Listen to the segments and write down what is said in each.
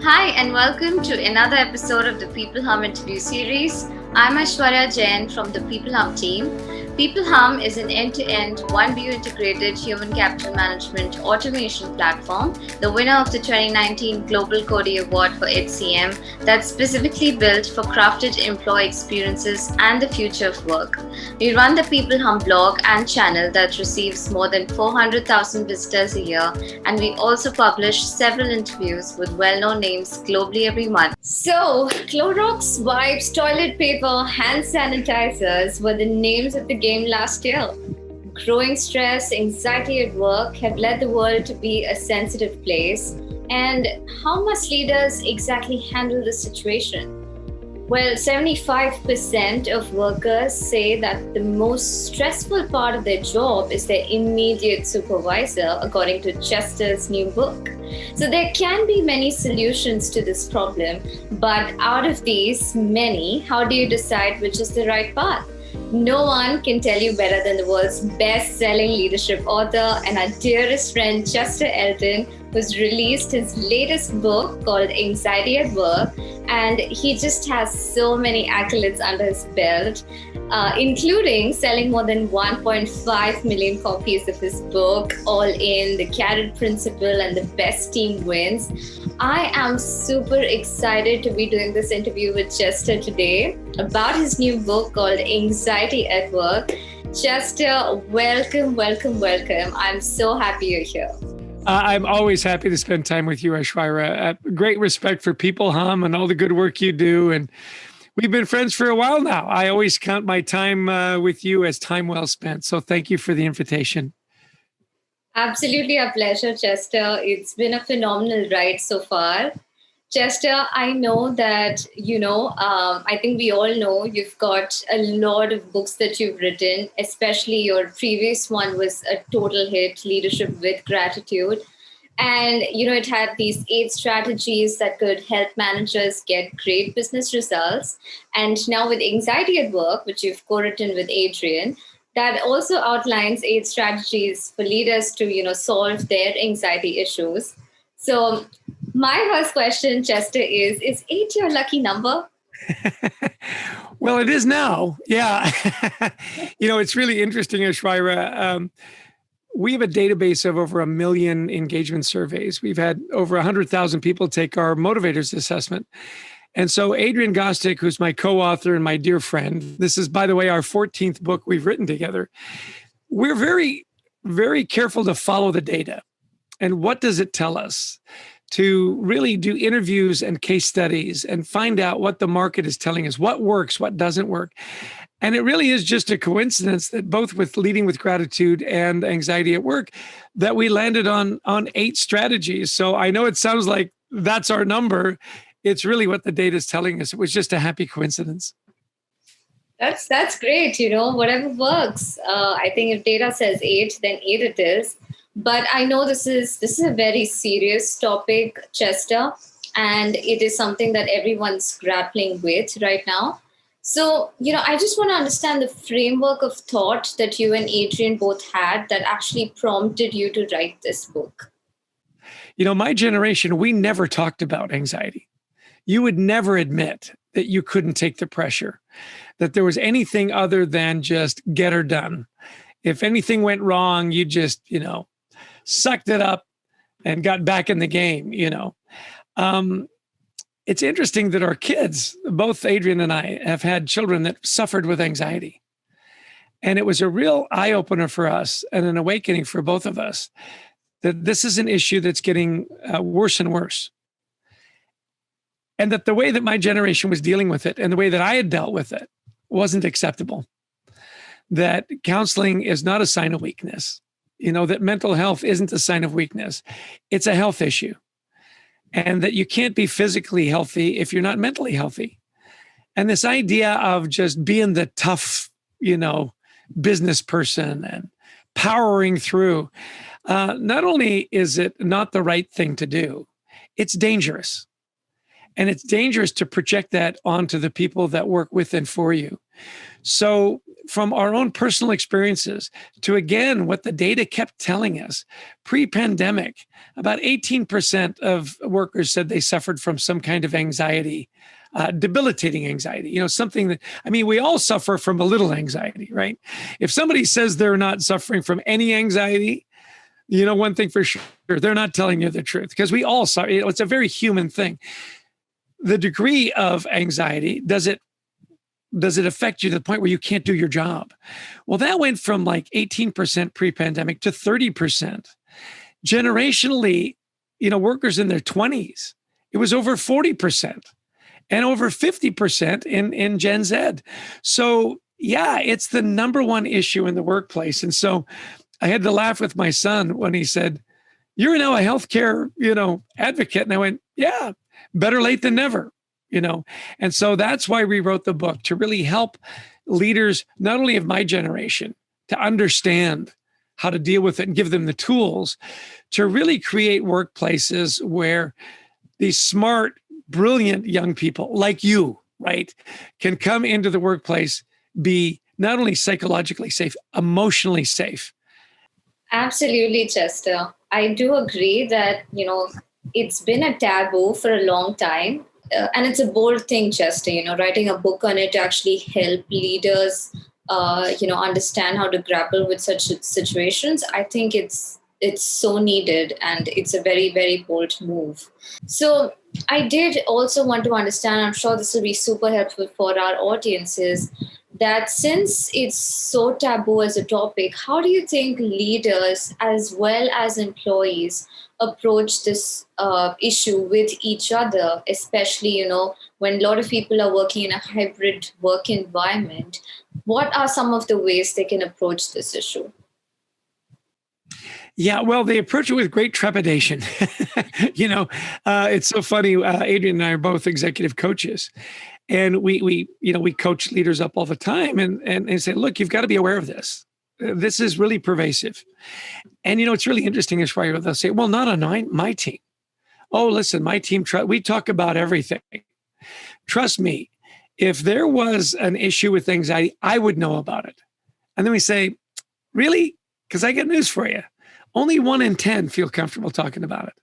Hi, and welcome to another episode of the peopleHum interview series. I'm Aishwarya Jain from the peopleHum team. peopleHum is an end-to-end, one-view integrated human capital management automation platform, the winner of the 2019 Global Coding Award for HCM, that's specifically built for crafted employee experiences and the future of work. We run the peopleHum blog and channel that receives more than 400,000 visitors a year, and we also publish several interviews with well-known names globally every month. So, Clorox wipes, toilet paper, hand sanitizers were the names of the game last year. Growing stress, anxiety at work have led the world to be a sensitive place. And how must leaders exactly handle this situation? Well, 75% of workers say that the most stressful part of their job is their immediate supervisor, according to Chester's new book. So there can be many solutions to this problem, but out of these many, how do you decide which is the right path? No one can tell you better than the world's best-selling leadership author and our dearest friend Chester Elton, who's released his latest book called Anxiety at Work, and he just has so many accolades under his belt, including selling more than 1.5 million copies of his book, All In, The Carrot Principle, and The Best Team Wins. I am super excited to be doing this interview with Chester today about his new book called Anxiety at Work. Chester, welcome. I'm so happy you're here. I'm always happy to spend time with you, Aishwarya. Great respect for peopleHum and all the good work you do. And we've been friends for a while now. I always count my time with you as time well spent. So thank you for the invitation. Absolutely a pleasure, Chester. It's been a phenomenal ride so far. Chester, I know that, I think we all know you've got a lot of books that you've written, especially your previous one was a total hit, Leadership with Gratitude. And, it had these 8 strategies that could help managers get great business results. And now with Anxiety at Work, which you've co-written with Adrian, that also outlines 8 strategies for leaders to, solve their anxiety issues. So my first question, Chester, is 8 your lucky number? Well, it is now. Yeah. It's really interesting, Aishwarya. We have a database of over 1 million engagement surveys. We've had over 100,000 people take our motivators assessment. And so Adrian Gostick, who's my co-author and my dear friend, this is, by the way, our 14th book we've written together. We're very, very careful to follow the data. And what does it tell us? To really do interviews and case studies and find out what the market is telling us, what works, what doesn't work. And it really is just a coincidence that both with Leading with Gratitude and Anxiety at Work, that we landed on 8 strategies. So I know it sounds like that's our number. It's really what the data is telling us. It was just a happy coincidence. That's great. Whatever works. I think if data says 8, then 8 it is. But I know this is a very serious topic, Chester, and it is something that everyone's grappling with right now. So, I just want to understand the framework of thought that you and Adrian both had that actually prompted you to write this book. My generation, we never talked about anxiety. You would never admit that you couldn't take the pressure, that there was anything other than just get her done. If anything went wrong, you just, sucked it up and got back in the game, It's interesting that our kids, both Adrian and I, have had children that suffered with anxiety. And it was a real eye-opener for us and an awakening for both of us that this is an issue that's getting worse and worse. And that the way that my generation was dealing with it and the way that I had dealt with it wasn't acceptable. That counseling is not a sign of weakness. That mental health isn't a sign of weakness. It's a health issue. And that you can't be physically healthy if you're not mentally healthy. And this idea of just being the tough, business person and powering through, not only is it not the right thing to do, it's dangerous. And it's dangerous to project that onto the people that work with and for you. So from our own personal experiences to, again, what the data kept telling us, pre-pandemic, about 18% of workers said they suffered from some kind of anxiety, debilitating anxiety, something that, we all suffer from a little anxiety, right? If somebody says they're not suffering from any anxiety, one thing for sure, they're not telling you the truth, because we all suffer. It's a very human thing. The degree of anxiety, does it affect you to the point where you can't do your job? Well, that went from like 18% pre-pandemic to 30%. Generationally, workers in their 20s, it was over 40% and over 50% in Gen Z. So yeah, it's the number one issue in the workplace. And so I had to laugh with my son when he said, "You're now a healthcare, advocate." And I went, "Yeah, better late than never." And so that's why we wrote the book, to really help leaders, not only of my generation, to understand how to deal with it and give them the tools to really create workplaces where these smart, brilliant young people like you, right, can come into the workplace, be not only psychologically safe, emotionally safe. Absolutely, Chester. I do agree that, it's been a taboo for a long time. And it's a bold thing, Chester, writing a book on it to actually help leaders, understand how to grapple with such situations. I think it's so needed, and it's a very, very bold move. So I did also want to understand, I'm sure this will be super helpful for our audiences, that since it's so taboo as a topic, how do you think leaders as well as employees approach this issue with each other, especially, when a lot of people are working in a hybrid work environment? What are some of the ways they can approach this issue? Yeah, well, they approach it with great trepidation. It's so funny. Adrian and I are both executive coaches, and we coach leaders up all the time and say, look, you've got to be aware of this. This is really pervasive. And, it's really interesting is why they'll say, well, not on my team. Oh, listen, my team, we talk about everything. Trust me, if there was an issue with anxiety, I would know about it. And then we say, really? Because I got news for you. Only 1 in 10 feel comfortable talking about it.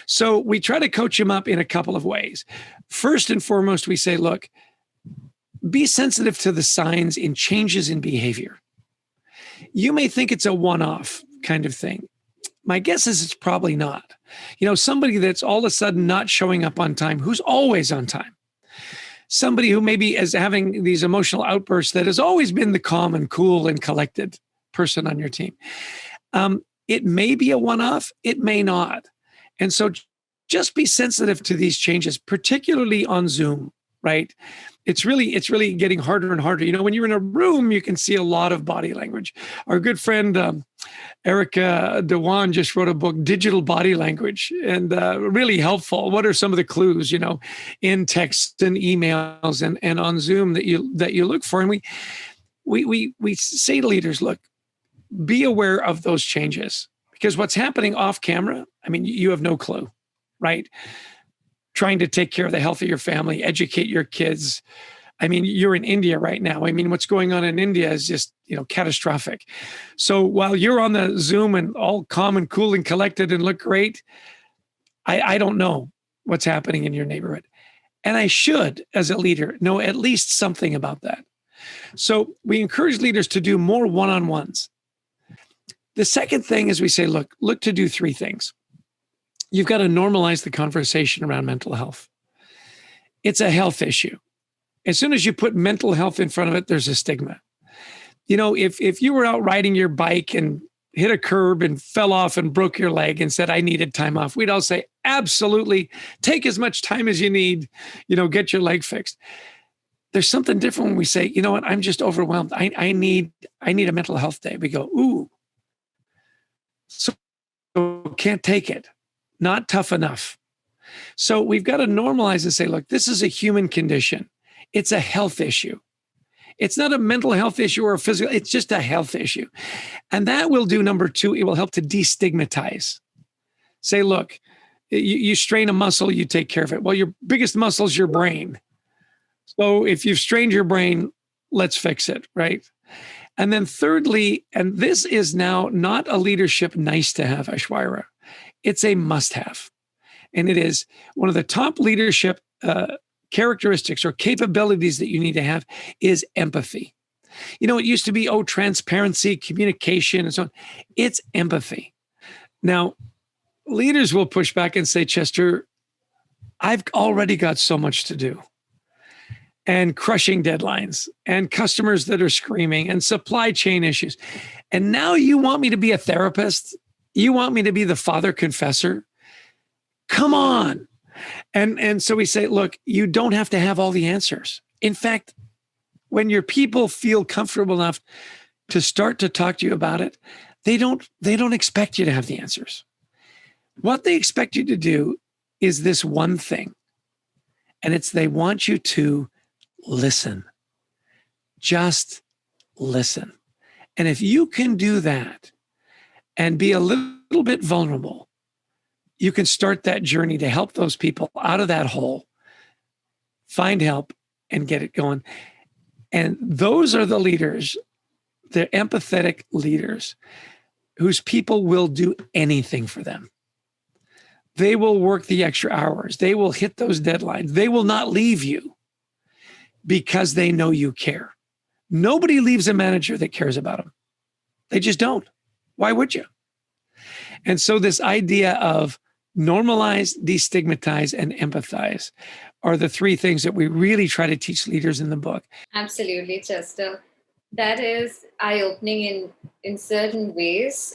So we try to coach them up in a couple of ways. First and foremost, we say, look, be sensitive to the signs in changes in behavior. You may think it's a one-off kind of thing. My guess is it's probably not. Somebody that's all of a sudden not showing up on time, who's always on time. Somebody who maybe is having these emotional outbursts that has always been the calm and cool and collected person on your team. It may be a one-off, it may not. And so just be sensitive to these changes, particularly on Zoom, right? It's really getting harder and harder. When you're in a room, you can see a lot of body language. Our good friend, Erica Dewan, just wrote a book, Digital Body Language, and really helpful. What are some of the clues, in text and emails and on Zoom that you look for? And we say to leaders, look, be aware of those changes, because what's happening off camera, you have no clue, right? Trying to take care of the health of your family, educate your kids. You're in India right now. What's going on in India is just, catastrophic. So while you're on the Zoom and all calm and cool and collected and look great, I don't know what's happening in your neighborhood. And I should, as a leader, know at least something about that. So we encourage leaders to do more one-on-ones. The second thing is we say, look to do 3 things. You've got to normalize the conversation around mental health. It's a health issue. As soon as you put mental health in front of it, there's a stigma. If you were out riding your bike and hit a curb and fell off and broke your leg and said, I needed time off, we'd all say, absolutely, take as much time as you need, get your leg fixed. There's something different when we say, you know what, I'm just overwhelmed. I need a mental health day. We go, ooh, so can't take it. Not tough enough. So we've got to normalize and say, look, this is a human condition. It's a health issue. It's not a mental health issue or a physical, it's just a health issue. And that will do number 2, it will help to destigmatize. Say, look, You strain a muscle, you take care of it. Well, your biggest muscle is your brain. So if you've strained your brain, let's fix it, right? And then thirdly, and this is now not a leadership nice to have, Aishwarya, it's a must have. And it is one of the top leadership characteristics or capabilities that you need to have is empathy. It used to be, transparency, communication, and so on. It's empathy. Now, leaders will push back and say, Chester, I've already got so much to do. And crushing deadlines and customers that are screaming and supply chain issues. And now you want me to be a therapist? You want me to be the father confessor? Come on. And so we say, look, you don't have to have all the answers. In fact, when your people feel comfortable enough to start to talk to you about it, they don't expect you to have the answers. What they expect you to do is this one thing. And it's they want you to listen. Just listen. And if you can do that and be a little bit vulnerable, you can start that journey to help those people out of that hole, find help, and get it going. And those are the leaders, the empathetic leaders, whose people will do anything for them. They will work the extra hours. They will hit those deadlines. They will not leave you because they know you care. Nobody leaves a manager that cares about them. They just don't. Why would you? And so this idea of normalize, destigmatize, and empathize are the three things that we really try to teach leaders in the book. Absolutely, Chester. That is eye-opening in certain ways.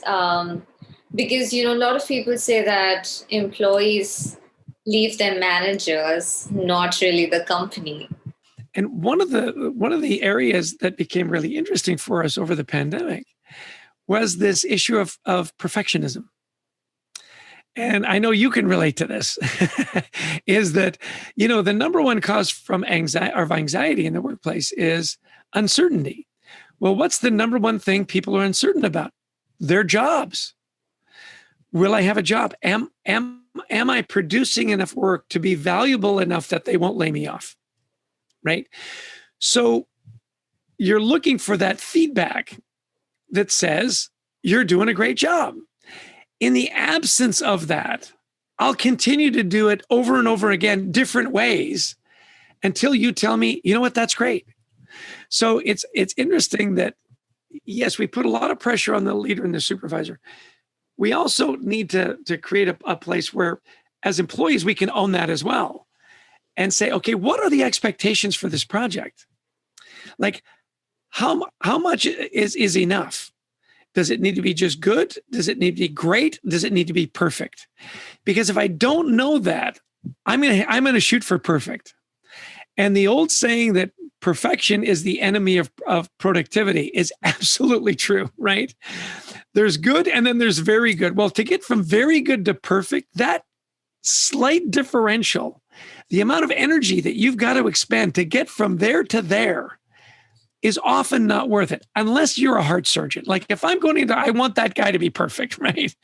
Because, a lot of people say that employees leave their managers, not really the company. And one of the areas that became really interesting for us over the pandemic was this issue of perfectionism. And I know you can relate to this, is that, the number one cause from anxiety in the workplace is uncertainty. Well, what's the number one thing people are uncertain about? Their jobs. Will I have a job? Am I producing enough work to be valuable enough that they won't lay me off? Right? So you're looking for that feedback that says you're doing a great job. In the absence of that, I'll continue to do it over and over again, different ways, until you tell me, you know what, that's great. So it's interesting that, yes, we put a lot of pressure on the leader and the supervisor. We also need to create a place where, as employees, we can own that as well. And say, okay, what are the expectations for this project? Like, how much is enough? Does it need to be just good? Does it need to be great? Does it need to be perfect? Because if I don't know that, I'm gonna shoot for perfect. And the old saying that perfection is the enemy of productivity is absolutely true, right? There's good and then there's very good. Well, to get from very good to perfect, that slight differential, the amount of energy that you've got to expend to get from there to there is often not worth it unless you're a heart surgeon. Like if I'm going into, I want that guy to be perfect, right?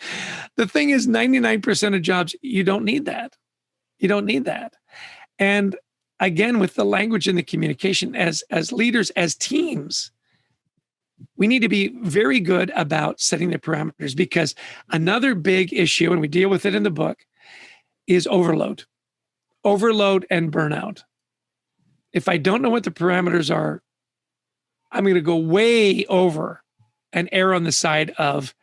The thing is 99% of jobs, you don't need that. You don't need that. And again, with the language and the communication as leaders, as teams, we need to be very good about setting the parameters, because another big issue, and we deal with it in the book, is overload and burnout. If I don't know what the parameters are, I'm going to go way over and err on the side of,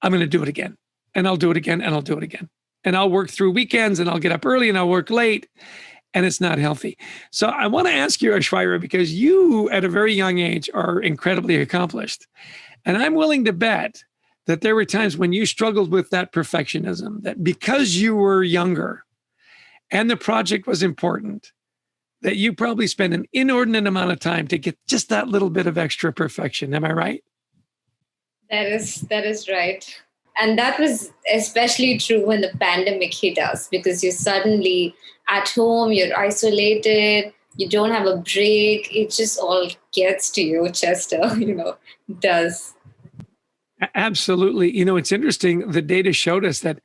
I'm going to do it again, and I'll do it again, and I'll do it again. And I'll work through weekends, and I'll get up early, and I'll work late, and it's not healthy. So I want to ask you, Aishwarya, because you at a very young age are incredibly accomplished. And I'm willing to bet that there were times when you struggled with that perfectionism, that because you were younger and the project was important, that you probably spent an inordinate amount of time to get just that little bit of extra perfection. Am I right? That is right. And that was especially true when the pandemic hit us, because you're suddenly at home, you're isolated, you don't have a break. It just all gets to you, Chester, does. Absolutely. It's interesting. The data showed us that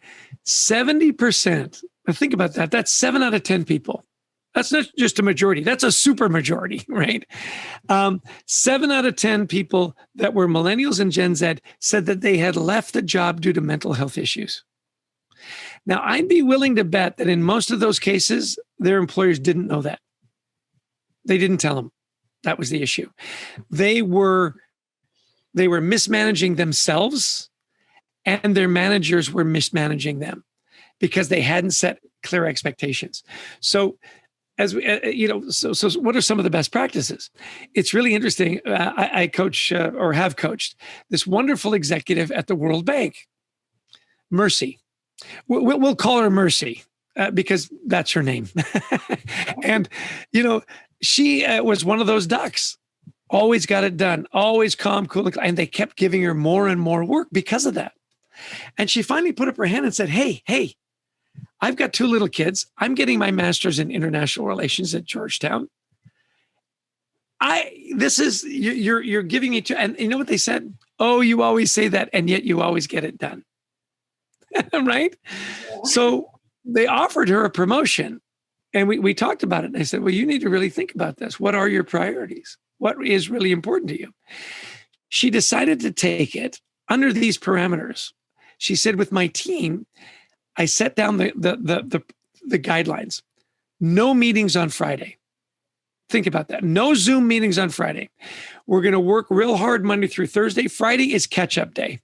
70%. Now think about that. That's 7 out of 10 people. That's not just a majority. That's a super majority, right? 7 out of 10 people that were millennials and Gen Z said that they had left the job due to mental health issues. Now, I'd be willing to bet that in most of those cases, their employers didn't know that. They didn't tell them that was the issue. They were mismanaging themselves, and their managers were mismanaging them because they hadn't set clear expectations. So, as we, so what are some of the best practices? It's really interesting. I coach or have coached this wonderful executive at the World Bank, Mercy. We'll call her Mercy because that's her name. And, she was one of those ducks, always got it done, always calm, cool, and they kept giving her more and more work because of that. And she finally put up her hand and said, hey, I've got 2 little kids. I'm getting my master's in international relations at Georgetown. You're giving me to, and you know what they said? Oh, you always say that, and yet you always get it done. Right? Yeah. So they offered her a promotion, and we talked about it. And I said, well, you need to really think about this. What are your priorities? What is really important to you? She decided to take it under these parameters. She said, with my team, I set down the guidelines. No meetings on Friday. Think about that. No Zoom meetings on Friday. We're going to work real hard Monday through Thursday. Friday is catch-up day.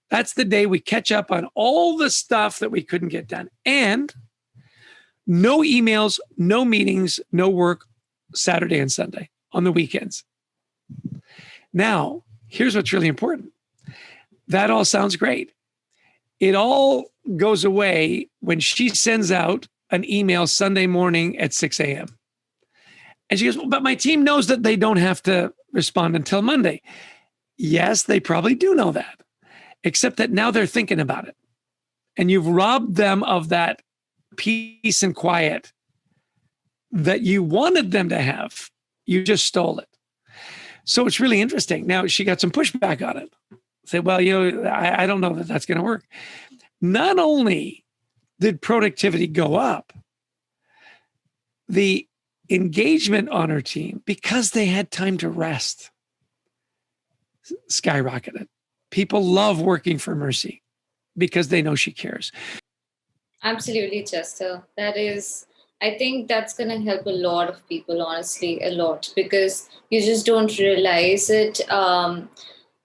That's the day we catch up on all the stuff that we couldn't get done. And no emails, no meetings, no work Saturday and Sunday on the weekends. Now, here's what's really important. That all sounds great. It all goes away when she sends out an email Sunday morning at 6 a.m. And she goes, well, but my team knows that they don't have to respond until Monday. Yes, they probably do know that, except that now they're thinking about it. And you've robbed them of that peace and quiet that you wanted them to have. You just stole it. So it's really interesting. Now she got some pushback on it. Say, well, I don't know that that's going to work. Not only did productivity go up, the engagement on her team, because they had time to rest, skyrocketed. People love working for Mercy because they know she cares. Absolutely, Chester. I think that's going to help a lot of people, honestly, a lot, because you just don't realize it.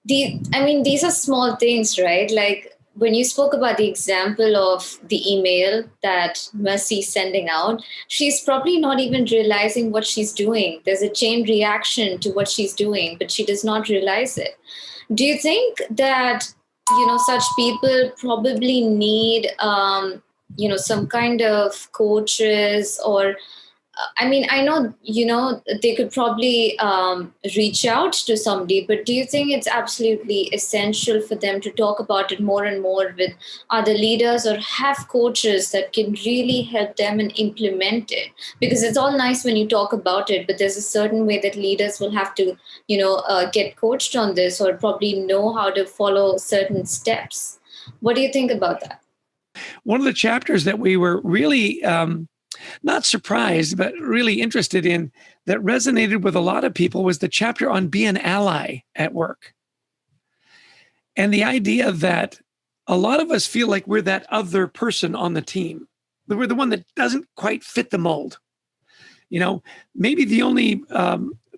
These are small things, right? Like when you spoke about the example of the email that Mercy's sending out, she's probably not even realizing what she's doing. There's a chain reaction to what she's doing, but she does not realize it. Do you think that, such people probably need, some kind of coaches or, I know, they could probably reach out to somebody, but do you think it's absolutely essential for them to talk about it more and more with other leaders or have coaches that can really help them and implement it? Because it's all nice when you talk about it, but there's a certain way that leaders will have to, get coached on this or probably know how to follow certain steps. What do you think about that? One of the chapters that we were really not surprised, but really interested in, that resonated with a lot of people, was the chapter on be an ally at work. And the idea that a lot of us feel like we're that other person on the team. We're the one that doesn't quite fit the mold. Maybe the only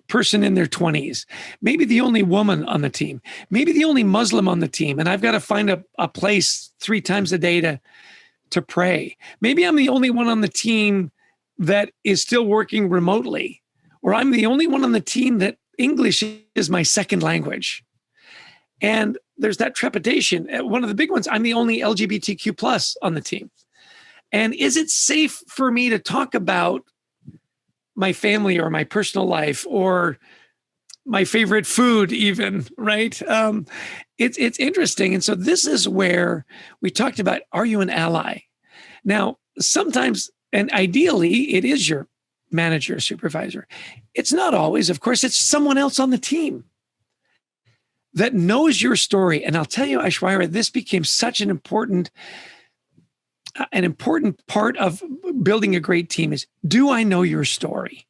person in their 20s, maybe the only woman on the team, maybe the only Muslim on the team, and I've got to find a place 3 times a day to pray. Maybe I'm the only one on the team that is still working remotely, or I'm the only one on the team that English is my second language. And there's that trepidation. One of the big ones, I'm the only LGBTQ plus on the team. And is it safe for me to talk about my family or my personal life or my favorite food even, right? It's interesting. And so this is where we talked about, are you an ally? Now, sometimes, and ideally, it is your manager or supervisor. It's not always, of course, it's someone else on the team that knows your story. And I'll tell you, Aishwarya, this became such an important an important part of building a great team is, do I know your story?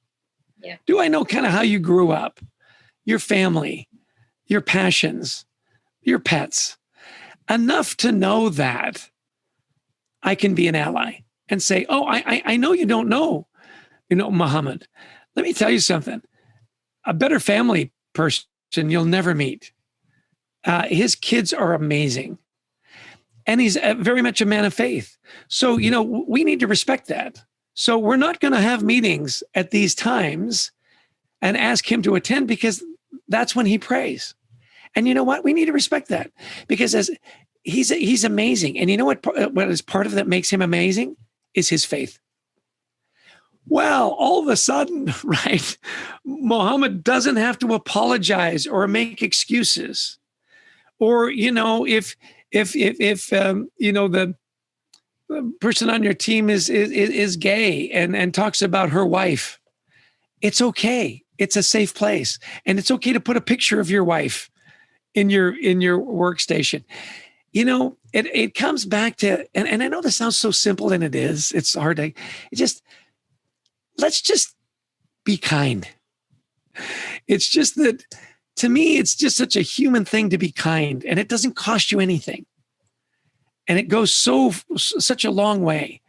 Yeah. Do I know kind of how you grew up, your family, your passions, your pets? Enough to know that I can be an ally and say, oh, I know you don't know, Muhammad. Let me tell you something. A better family person you'll never meet. His kids are amazing. And he's very much a man of faith. So, we need to respect that. So we're not going to have meetings at these times and ask him to attend, because that's when he prays. And you know what? We need to respect that, because as he's amazing. And you know what is part of that makes him amazing is his faith. Well, all of a sudden, right, Muhammad doesn't have to apologize or make excuses. Or, if the person on your team is gay and talks about her wife, it's okay. It's a safe place. And it's okay to put a picture of your wife in your workstation. It comes back to, and I know this sounds so simple, and it is. It's hard to, let's just be kind. It's just that, to me, it's just such a human thing to be kind, and it doesn't cost you anything. And it goes such a long way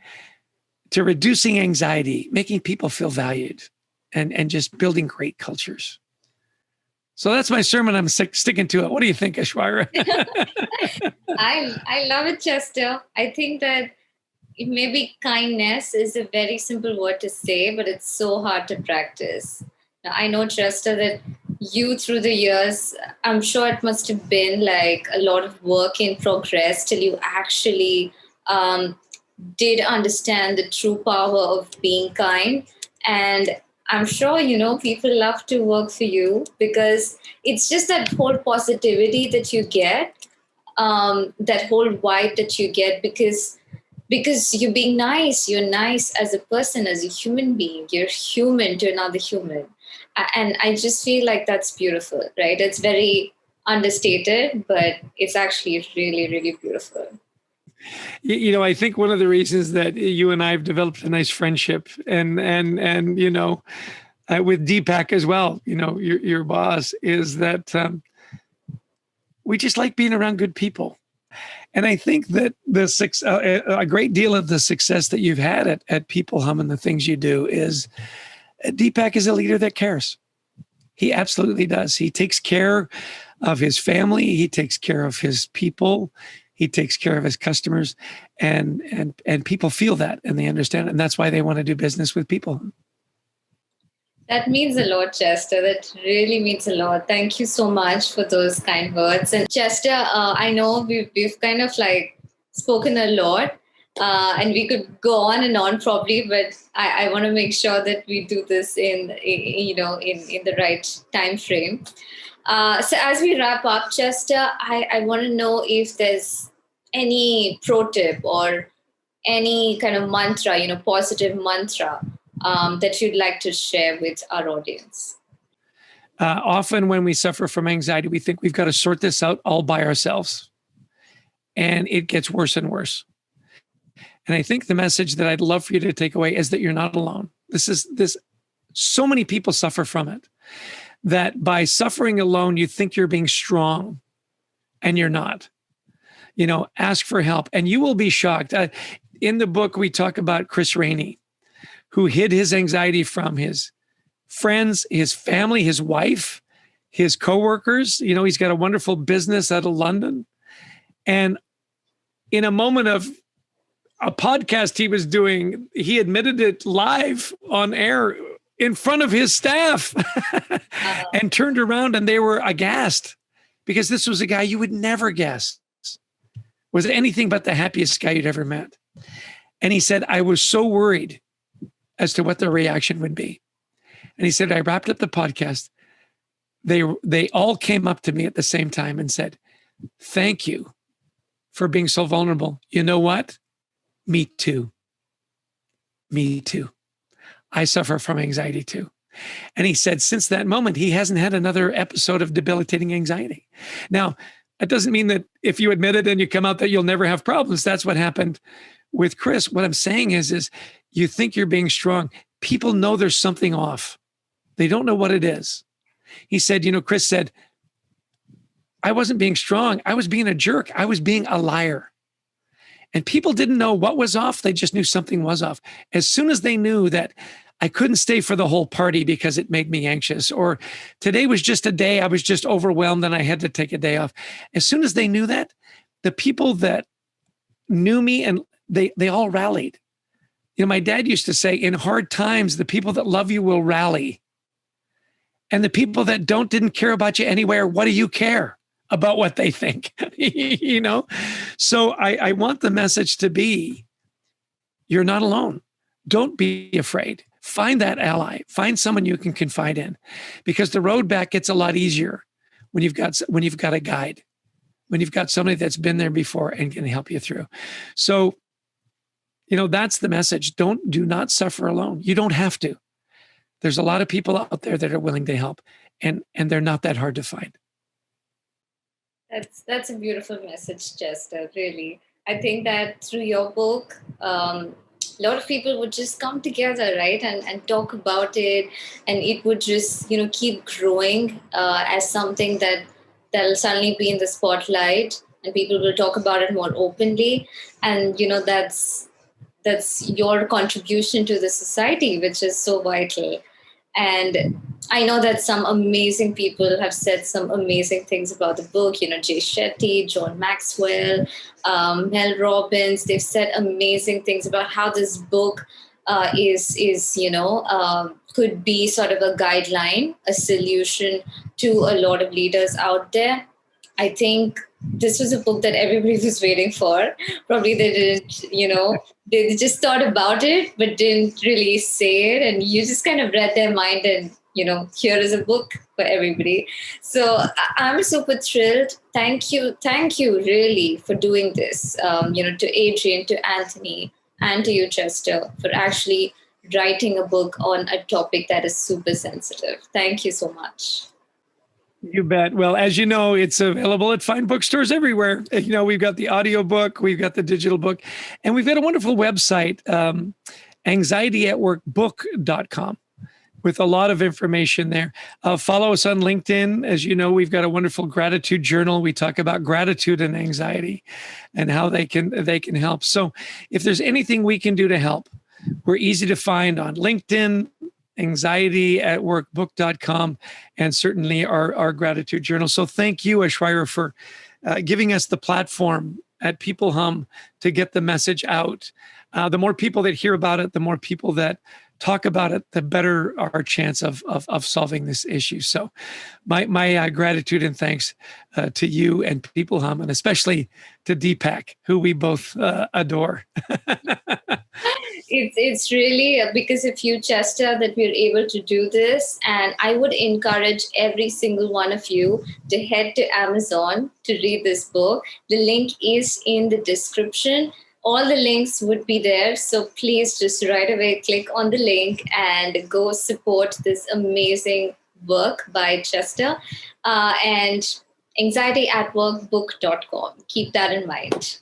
to reducing anxiety, making people feel valued, and just building great cultures. So that's my sermon. I'm sticking to it. What do you think, Aishwarya? I love it, Chester. I think that maybe kindness is a very simple word to say, but it's so hard to practice. Now, I know, Chester, that you, through the years, I'm sure it must have been like a lot of work in progress till you actually did understand the true power of being kind. And I'm sure, people love to work for you, because it's just that whole positivity that you get, that whole vibe that you get, because you're being nice. You're nice as a person, as a human being. You're human to another human. And I just feel like that's beautiful, right? It's very understated, but it's actually really, really beautiful. I think one of the reasons that you and I have developed a nice friendship, and with Deepak as well, your boss, is that we just like being around good people. And I think that a great deal of the success that you've had at peopleHum and the things you do is, Deepak is a leader that cares. He absolutely does. He takes care of his family. He takes care of his people. He takes care of his customers, and people feel that, and they understand it. And that's why they want to do business with people. That means a lot, Chester. That really means a lot. Thank you so much for those kind words. And Chester, I know we've kind of like spoken a lot, and we could go on and on probably, but I want to make sure that we do this in the right time frame. So as we wrap up, Chester, I want to know if there's any pro tip or any kind of mantra, positive mantra that you'd like to share with our audience. Often when we suffer from anxiety, we think we've got to sort this out all by ourselves. And it gets worse and worse. And I think the message that I'd love for you to take away is that you're not alone. So many people suffer from it, that by suffering alone, you think you're being strong, and you're not. Ask for help, and you will be shocked. In the book, we talk about Chris Rainey, who hid his anxiety from his friends, his family, his wife, his coworkers. He's got a wonderful business out of London. And in a moment of a podcast he was doing, he admitted it live on air in front of his staff and turned around, and they were aghast, because this was a guy you would never guess was anything but the happiest guy you'd ever met. And he said, I was so worried as to what their reaction would be. And he said, I wrapped up the podcast. They all came up to me at the same time and said, thank you for being so vulnerable. You know what? Me too. Me too. I suffer from anxiety too. And he said, since that moment, he hasn't had another episode of debilitating anxiety. Now, it doesn't mean that if you admit it and you come out that you'll never have problems. That's what happened with Chris, what I'm saying is you think you're being strong. People know there's something off. They don't know what it is. He said, Chris said, I wasn't being strong. I was being a jerk. I was being a liar. And people didn't know what was off. They just knew something was off. As soon as they knew that I couldn't stay for the whole party because it made me anxious, or today was just a day I was just overwhelmed and I had to take a day off. As soon as they knew that, the people that knew me and they all rallied. My dad used to say, in hard times, the people that love you will rally. And the people that didn't care about you anywhere. What do you care about what they think? So I want the message to be, you're not alone. Don't be afraid. Find that ally. Find someone you can confide in, because the road back gets a lot easier when you've got a guide, when you've got somebody that's been there before and can help you through. So, that's the message. Do not suffer alone. You don't have to. There's a lot of people out there that are willing to help, and they're not that hard to find. That's a beautiful message, Chester, really. I think that through your book, a lot of people would just come together, right, and talk about it, and it would just, keep growing as something that'll suddenly be in the spotlight, and people will talk about it more openly. And, that's your contribution to the society, which is so vital. And I know that some amazing people have said some amazing things about the book. Jay Shetty, John Maxwell, Mel Robbins. They've said amazing things about how this book could be sort of a guideline, a solution to a lot of leaders out there. I think this was a book that everybody was waiting for. Probably they didn't, they just thought about it, but didn't really say it. And you just kind of read their mind and, here is a book for everybody. So I'm super thrilled. Thank you really for doing this, to Adrian, to Anthony, and to you, Chester, for actually writing a book on a topic that is super sensitive. Thank you so much. You bet. Well, as you know, it's available at fine bookstores everywhere. We've got the audio book, we've got the digital book, and we've got a wonderful website, anxietyatworkbook.com, with a lot of information there. Follow us on LinkedIn. As you know, we've got a wonderful gratitude journal. We talk about gratitude and anxiety and how they can help. So if there's anything we can do to help, we're easy to find on LinkedIn, anxietyatworkbook.com, and certainly our gratitude journal. So thank you, Aishwarya, for giving us the platform at peopleHum to get the message out. The more people that hear about it, the more people that talk about it, the better our chance of solving this issue. So my gratitude and thanks to you and peopleHum, and especially to Deepak, who we both adore. It's really because of you, Chester, that we're able to do this. And I would encourage every single one of you to head to Amazon to read this book. The link is in the description. All the links would be there. So please just right away click on the link and go support this amazing work by Chester. And anxietyatworkbook.com. Keep that in mind.